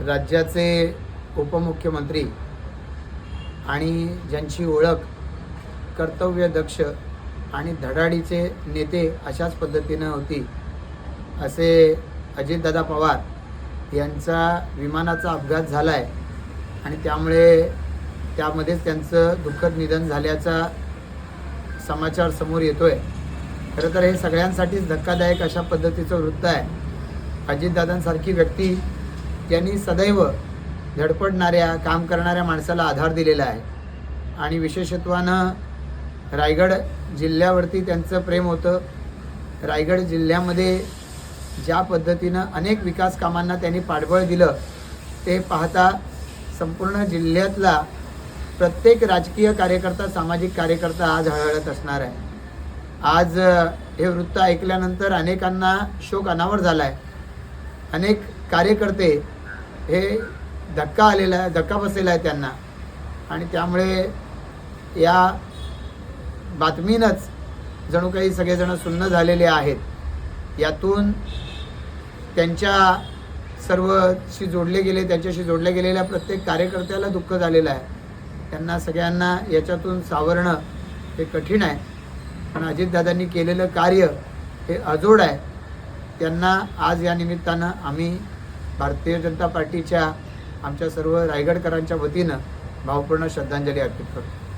राज्याचे उपमुख्यमंत्री आणि ज्यांची ओळख कर्तव्यदक्ष आणि धडाडीचे नेते अशाच पद्धतीनं होती असे अजितदादा पवार यांचा विमानाचा अपघात झाला आहे आणि त्यामध्येच त्यांचं दुःखद निधन झाल्याचा समाचार समोर येतो आहे. खरं तर हे सगळ्यांसाठीच धक्कादायक अशा पद्धतीचं वृत्त आहे. अजितदादांसारखी व्यक्ती यांनी सदैव धडपडणाऱ्या काम करणाऱ्या माणसाला आधार दिलेला आहे आणि विशेषत्वानं रायगड जिल्ह्यावरती त्यांचं प्रेम होतं. रायगड जिल्ह्यामध्ये ज्या पद्धतीनं अनेक विकास कामांना त्यांनी पाठबळ दिलं ते पाहता संपूर्ण जिल्ह्यातला प्रत्येक राजकीय कार्यकर्ता, सामाजिक कार्यकर्ता आज हळहळत असणार आहे. आज हे वृत्त ऐकल्यानंतर अनेकांना शोक अनावर झाला आहे. अनेक कार्यकर्ते हे धक्का बसलेला आहे त्यांना आणि त्यामुळे या बातमीनंच जणू काही सगळेजण सुन्न झालेले आहेत. यातून त्यांच्याशी जोडले गेलेल्या प्रत्येक कार्यकर्त्याला दुःख झालेलं आहे. त्यांना सगळ्यांना याच्यातून सावरणं हे कठीण आहे, पण अजितदादांनी केलेलं कार्य हे अजोड आहे. त्यांना आज या निमित्तानं आम्ही भारतीय जनता पार्टीच्या आमच्या सर्व रायगडकरांच्या वतीनं भावपूर्ण श्रद्धांजली अर्पित करतो.